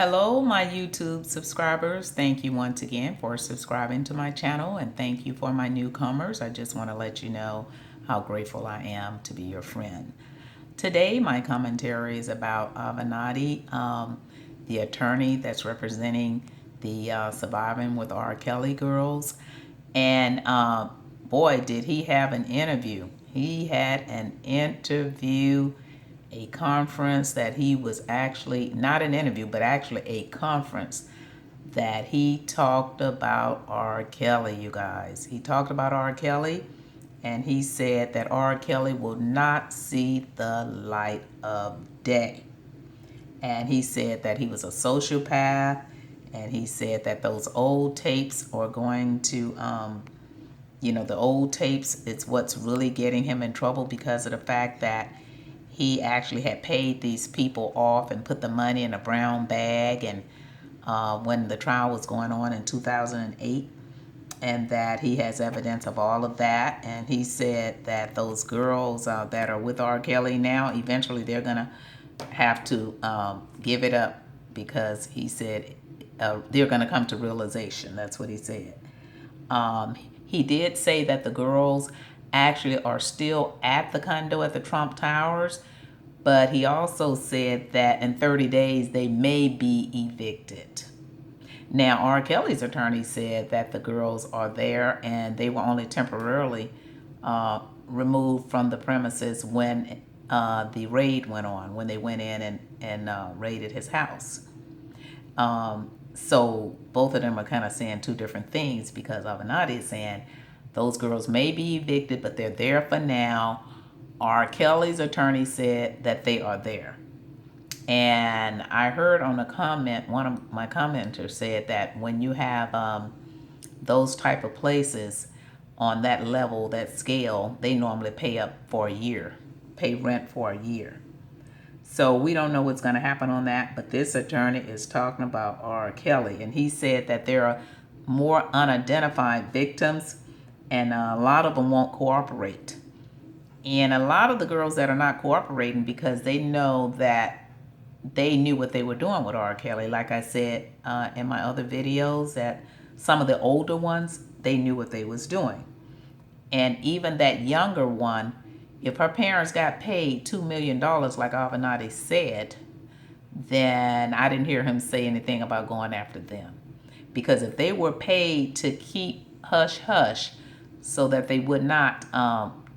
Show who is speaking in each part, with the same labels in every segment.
Speaker 1: Hello, my YouTube subscribers. Thank you once again for subscribing to my channel, and thank you for my newcomers. I just want to let you know how grateful I am to be your friend. Today, my commentary is about Avenatti, the attorney that's representing the Surviving with R. Kelly girls. And boy, did he have an interview. He had an interview, a conference that he was actually, not an interview, but actually a conference that he talked about R. Kelly, you guys. He talked about R. Kelly, and he said that R. Kelly will not see the light of day. And he said that he was a sociopath, and he said that those old tapes are going to, the old tapes, it's what's really getting him in trouble because of the fact that he actually had paid these people off and put the money in a brown bag, and when the trial was going on in 2008, and that he has evidence of all of that. And he said that those girls that are with R. Kelly now, eventually they're going to have to give it up, because he said they're going to come to realization. That's what he said. He did say that the girls actually are still at the condo at the Trump Towers, but he also said that in 30 days they may be evicted. Now, R. Kelly's attorney said that the girls are there and they were only temporarily removed from the premises when the raid went on, when they went in and raided his house. So both of them are kind of saying two different things, because Avenatti is saying those girls may be evicted, but they're there for now. R. Kelly's attorney said that they are there. And I heard on a comment, one of my commenters said that when you have those type of places on that level, that scale, they normally pay up for a year, pay rent for a year. So we don't know what's going to happen on that, but this attorney is talking about R. Kelly, and he said that there are more unidentified victims, and a lot of them won't cooperate. And a lot of the girls that are not cooperating because they know that they knew what they were doing with R. Kelly. Like I said in my other videos, that some of the older ones, they knew what they was doing. And even that younger one, if her parents got paid $2 million, like Avenatti said, then I didn't hear him say anything about going after them. Because if they were paid to keep hush-hush so that they would not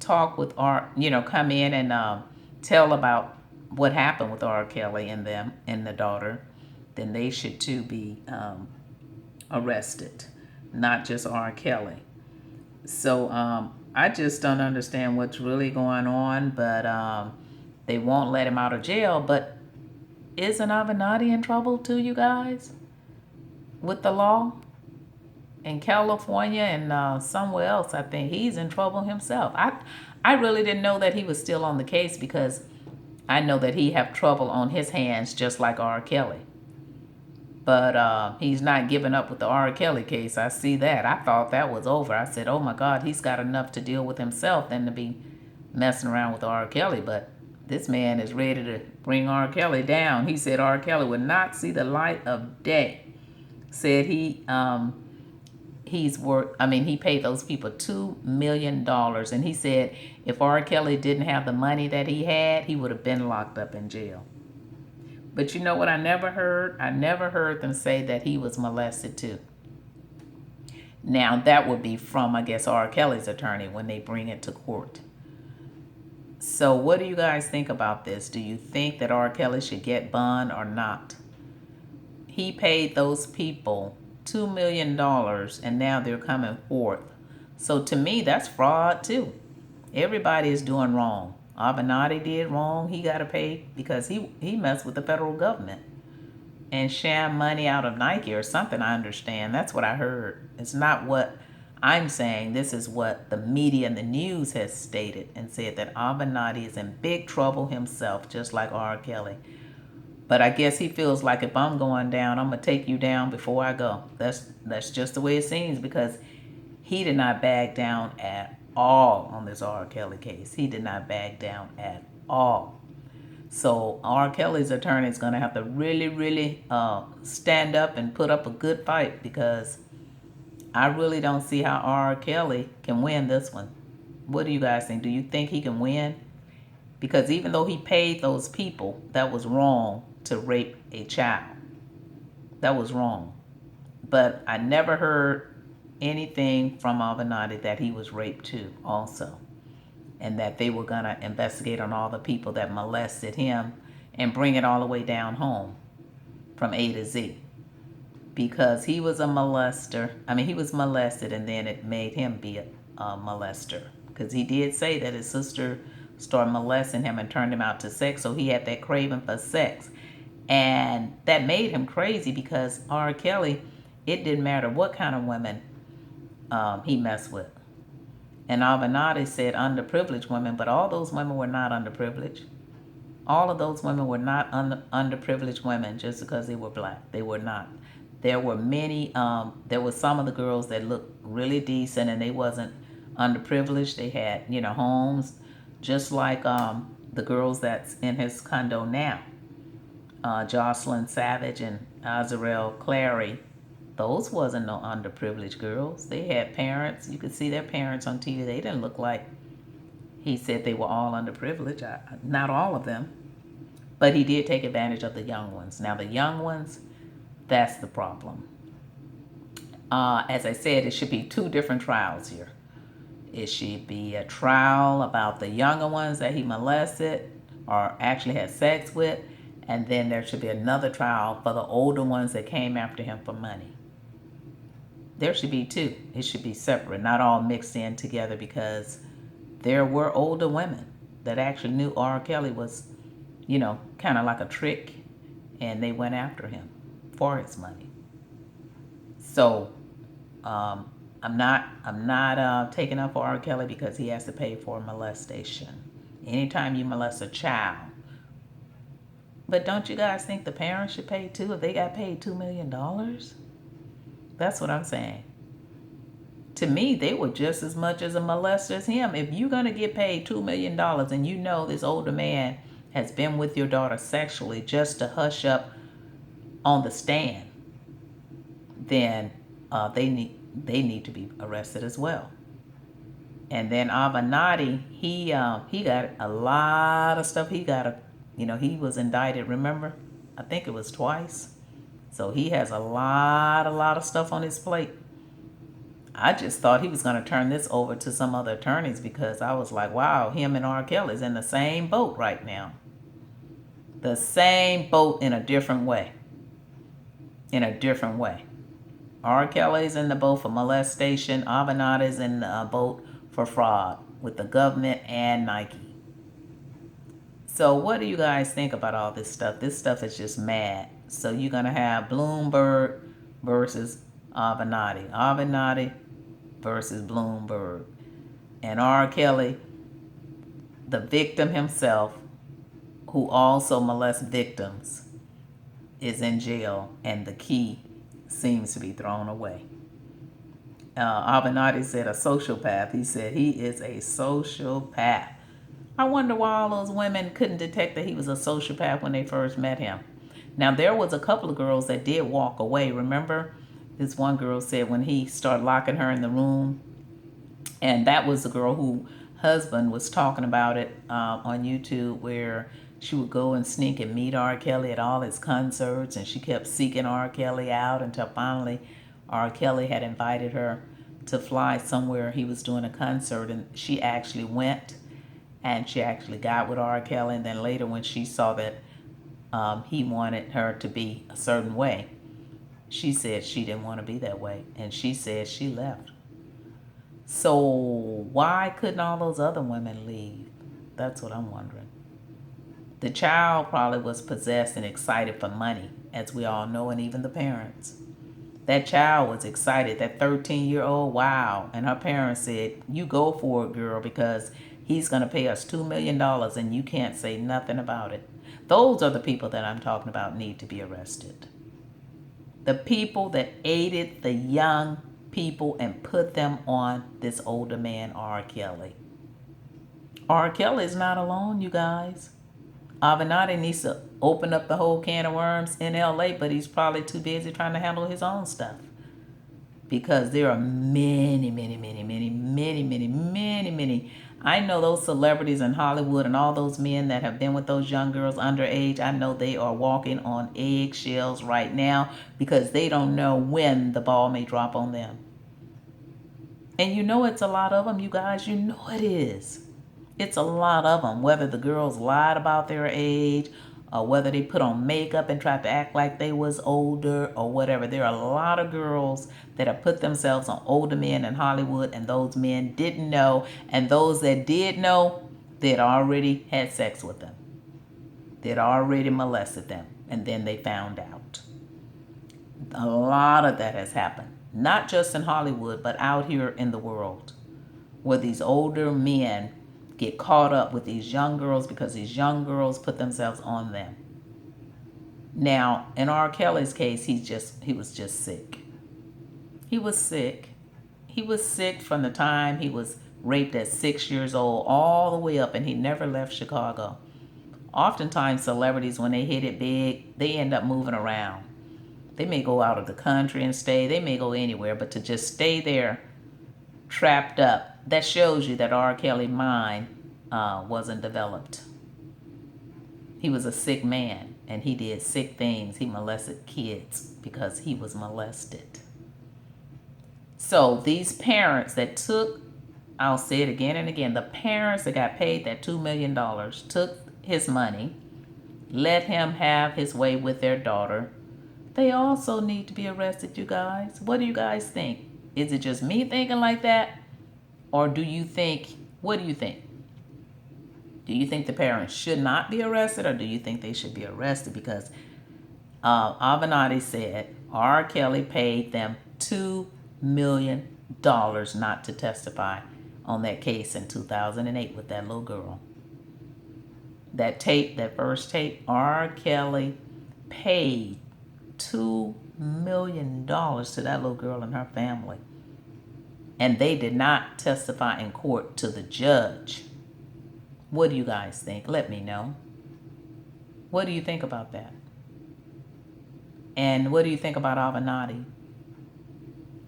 Speaker 1: talk with R, come in and tell about what happened with R. Kelly and them and the daughter, then they should too be arrested, not just R. Kelly. So I just don't understand what's really going on, but they won't let him out of jail. But isn't Avenatti in trouble too, you guys, with the law? In California and somewhere else, I think he's in trouble himself. I really didn't know that he was still on the case, because I know that he have trouble on his hands just like R. Kelly. But he's not giving up with the R. Kelly case. I see that. I thought that was over. I said, oh my God, he's got enough to deal with himself than to be messing around with R. Kelly. But this man is ready to bring R. Kelly down. He said R. Kelly would not see the light of day. Said he he paid those people $2 million. And he said if R. Kelly didn't have the money that he had, he would have been locked up in jail. But you know what I never heard? I never heard them say that he was molested too. Now that would be from, I guess, R. Kelly's attorney when they bring it to court. So what do you guys think about this? Do you think that R. Kelly should get bond or not? He paid those people $2 million and now they're coming forth. So to me, that's fraud too. Everybody is doing wrong. Avenatti did wrong. He got to pay because he messed with the federal government and sham money out of Nike or something, I understand. That's what I heard. It's not what I'm saying. This is what the media and the news has stated and said, that Avenatti is in big trouble himself, just like R. Kelly. But I guess he feels like if I'm going down, I'm going to take you down before I go. That's just the way it seems, because he did not back down at all on this R. Kelly case. He did not back down at all. So R. Kelly's attorney is going to have to really, really stand up and put up a good fight, because I really don't see how R. Kelly can win this one. What do you guys think? Do you think he can win? Because even though he paid those people, that was wrong to rape a child. That was wrong. But I never heard anything from Avenatti that he was raped too also, and that they were going to investigate on all the people that molested him and bring it all the way down home from A to Z. Because he was a molester. I mean, he was molested, and then it made him be a molester. Because he did say that his sister started molesting him and turned him out to sex, so he had that craving for sex. And that made him crazy, because R. Kelly, it didn't matter what kind of women he messed with. And Avenatti said underprivileged women, but all those women were not underprivileged. All of those women were not underprivileged women just because they were black. They were not. There were many, there were some of the girls that looked really decent, and they wasn't underprivileged. They had, homes, just like the girls that's in his condo now. Jocelyn Savage and Azarel Clary. Those wasn't no underprivileged girls. They had parents. You could see their parents on TV. They didn't look like he said they were all underprivileged. Not all of them. But he did take advantage of the young ones. Now, the young ones, that's the problem. As I said, it should be two different trials here. It should be a trial about the younger ones that he molested or actually had sex with, and then there should be another trial for the older ones that came after him for money. There should be two. It should be separate, not all mixed in together, because there were older women that actually knew R. Kelly was, kind of like a trick, and they went after him for his money. So I'm not taking up for R. Kelly, because he has to pay for molestation. Anytime you molest a child. But don't you guys think the parents should pay too if they got paid $2 million? That's what I'm saying. To me, they were just as much as a molester as him. If you're going to get paid $2 million and you know this older man has been with your daughter sexually just to hush up on the stand, then they need to be arrested as well. And then Avenatti, he got a lot of stuff. He was indicted, remember? I think it was twice. So he has a lot of stuff on his plate. I just thought he was going to turn this over to some other attorneys, because I was like, wow, him and R. Kelly's in the same boat right now. The same boat in a different way. In a different way. R. Kelly's in the boat for molestation. Avenatti's in the boat for fraud with the government and Nike. So what do you guys think about all this stuff? This stuff is just mad. So you're going to have Bloomberg versus Avenatti. Avenatti versus Bloomberg. And R. Kelly, the victim himself, who also molests victims, is in jail, and the key seems to be thrown away. Avenatti said a sociopath. He said he is a sociopath. I wonder why all those women couldn't detect that he was a sociopath when they first met him. Now, there was a couple of girls that did walk away. Remember, this one girl said when he started locking her in the room, and that was the girl who husband was talking about it on YouTube, where she would go and sneak and meet R. Kelly at all his concerts, and she kept seeking R. Kelly out until finally R. Kelly had invited her to fly somewhere. He was doing a concert, and she actually went, and she actually got with R. Kelly. And then later, when she saw that he wanted her to be a certain way, she said she didn't want to be that way, and she said she left. So why couldn't all those other women leave? That's what I'm wondering. The child probably was possessed and excited for money, as we all know, and even the parents. That child was excited, that 13-year-old, wow. And her parents said, you go for it, girl, because he's going to pay us $2 million and you can't say nothing about it. Those are the people that I'm talking about need to be arrested. The people that aided the young people and put them on this older man, R. Kelly. R. Kelly is not alone, you guys. Avenatti needs to open up the whole can of worms in LA, but he's probably too busy trying to handle his own stuff. Because there are many. I know those celebrities in Hollywood and all those men that have been with those young girls underage. I know they are walking on eggshells right now because they don't know when the ball may drop on them. And you know it's a lot of them, you guys. You know it is. It's a lot of them, whether the girls lied about their age or whether they put on makeup and tried to act like they was older or whatever. There are a lot of girls that have put themselves on older men in Hollywood, and those men didn't know, and those that did know, they'd already had sex with them. They'd already molested them, and then they found out. A lot of that has happened, not just in Hollywood, but out here in the world, where these older men get caught up with these young girls because these young girls put themselves on them. Now, in R. Kelly's case, he was just sick. He was sick. He was sick from the time he was raped at 6 years old all the way up, and he never left Chicago. Oftentimes, celebrities, when they hit it big, they end up moving around. They may go out of the country and stay. They may go anywhere, but to just stay there trapped up, that shows you that R. Kelly's mind wasn't developed. He was a sick man, and he did sick things. He molested kids because he was molested. So these parents that took, I'll say it again and again, the parents that got paid that $2 million took his money, let him have his way with their daughter. They also need to be arrested, you guys. What do you guys think? Is it just me thinking like that? Or do you think, what do you think? Do you think the parents should not be arrested, or do you think they should be arrested? Because Avenatti said R. Kelly paid them $2 million not to testify on that case in 2008 with that little girl. That tape, that first tape, R. Kelly paid $2 million to that little girl and her family. And they did not testify in court to the judge. What do you guys think? Let me know. What do you think about that? And what do you think about Avenatti?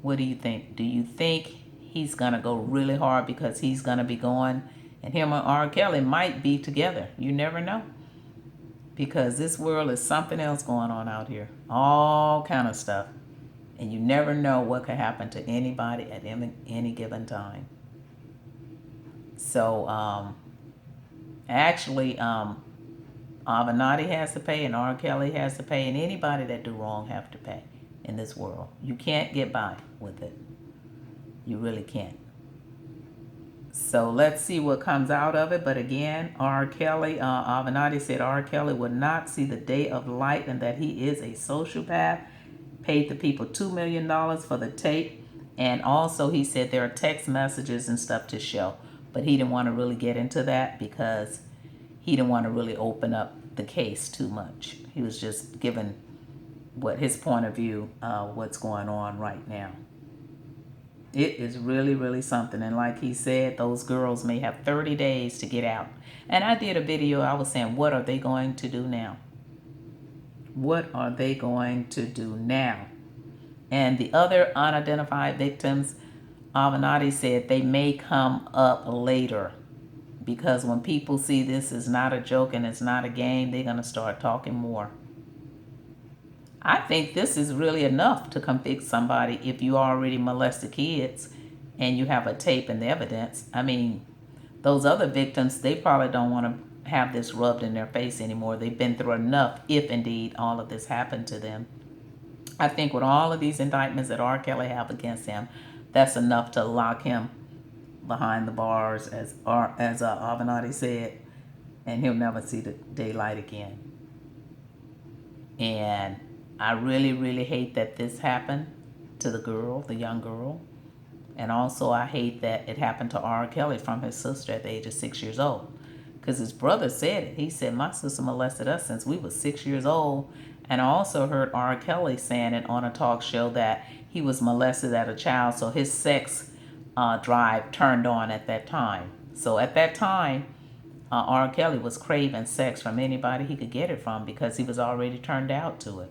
Speaker 1: What do you think? Do you think he's going to go really hard because he's going to be going, and him and R. Kelly might be together? You never know. Because this world is something else going on out here. All kind of stuff. And you never know what could happen to anybody at any given time. So, Avenatti has to pay, and R. Kelly has to pay, and anybody that do wrong have to pay in this world. You can't get by with it. You really can't. So let's see what comes out of it. But again, R. Kelly, Avenatti said R. Kelly would not see the day of light and that he is a sociopath. Paid the people $2 million for the tape. And also he said there are text messages and stuff to show. But he didn't want to really get into that because he didn't want to really open up the case too much. He was just giving what his point of view, what's going on right now. It is really, really something. And like he said, those girls may have 30 days to get out. And I did a video, I was saying, what are they going to do now? What are they going to do now? And the other unidentified victims, Avenatti said they may come up later. Because when people see this is not a joke and it's not a game, they're going to start talking more. I think this is really enough to convict somebody if you already molested kids and you have a tape and the evidence. I mean, those other victims, they probably don't want to have this rubbed in their face anymore. They've been through enough if indeed all of this happened to them. I think with all of these indictments that R. Kelly have against him, that's enough to lock him behind the bars, as Avenatti said, and he'll never see the daylight again. And I really, really hate that this happened to the girl, the young girl. And also I hate that it happened to R. Kelly from his sister at the age of 6 years old. Because his brother said it. He said, my sister molested us since we were 6 years old. And I also heard R. Kelly saying it on a talk show that he was molested as a child, so his sex drive turned on at that time. So at that time, R. Kelly was craving sex from anybody he could get it from because he was already turned out to it.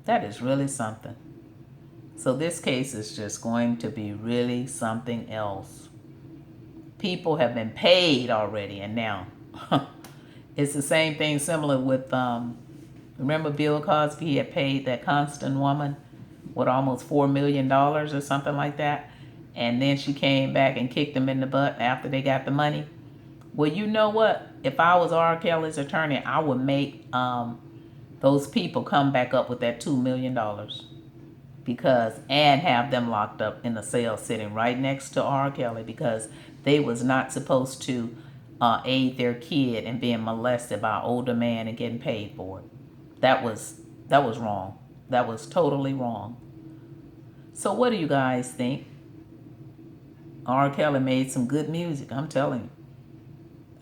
Speaker 1: That is really something. So this case is just going to be really something else. People have been paid already, and now it's the same thing similar with, remember Bill Cosby? He had paid that Constant woman with almost $4 million or something like that. And then she came back and kicked him in the butt after they got the money. Well, you know what? If I was R. Kelly's attorney, I would make those people come back up with that $2 million. And have them locked up in a cell sitting right next to R. Kelly, because they was not supposed to aid their kid in being molested by an older man and getting paid for it. That was wrong. That was totally wrong. So what do you guys think? R. Kelly made some good music, I'm telling you.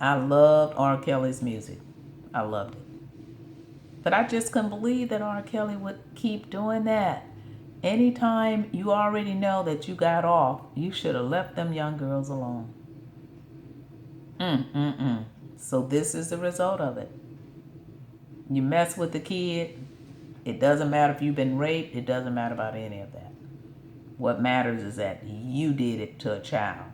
Speaker 1: I loved R. Kelly's music. I loved it. But I just couldn't believe that R. Kelly would keep doing that. Anytime you already know that you got off, you should have left them young girls alone. So this is the result of it. You mess with the kid, it doesn't matter if you've been raped, it doesn't matter about any of that. What matters is that you did it to a child.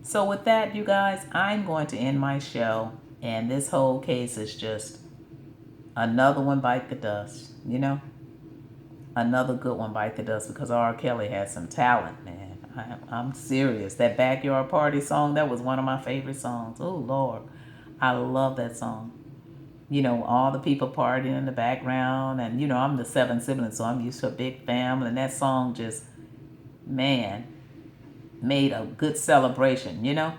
Speaker 1: So with that, you guys, I'm going to end my show. And this whole case is just another one bite the dust, you know? Another good one bite the dust, because R. Kelly has some talent, man. I'm serious. That Backyard Party song, that was one of my favorite songs. Oh, Lord. I love that song. You know, all the people partying in the background. And, you know, I'm the seventh sibling, so I'm used to a big family. And that song just, man, made a good celebration, you know?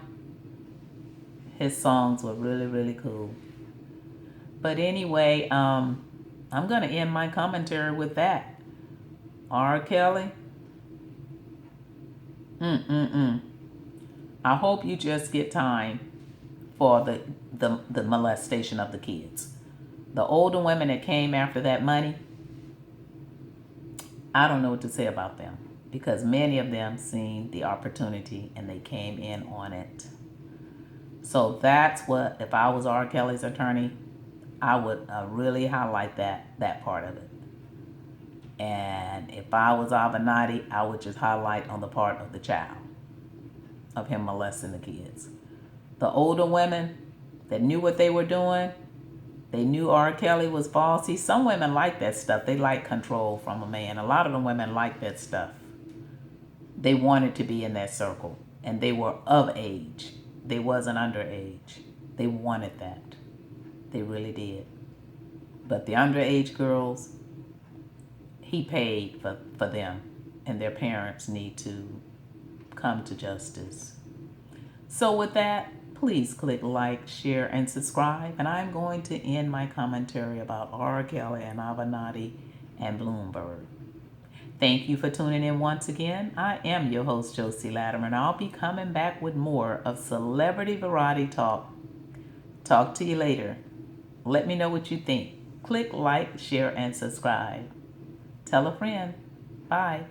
Speaker 1: His songs were really, really cool. But anyway, I'm going to end my commentary with that. R. Kelly. I hope you just get time for the molestation of the kids. The older women that came after that money, I don't know what to say about them, because many of them seen the opportunity and they came in on it. So that's what, if I was R. Kelly's attorney, I would really highlight that part of it. And if I was Avenatti, I would just highlight on the part of the child, of him molesting the kids. The older women that knew what they were doing, they knew R. Kelly was false. See, some women like that stuff. They like control from a man. A lot of the women like that stuff. They wanted to be in that circle. And they were of age. They wasn't underage. They wanted that. They really did. But the underage girls, he paid for them. And their parents need to come to justice. So with that, please click like, share, and subscribe. And I'm going to end my commentary about R. Kelly and Avenatti and Bloomberg. Thank you for tuning in once again. I am your host, Josie Latimer, and I'll be coming back with more of Celebrity Variety Talk. Talk to you later. Let me know what you think. Click like, share, and subscribe. Tell a friend. Bye.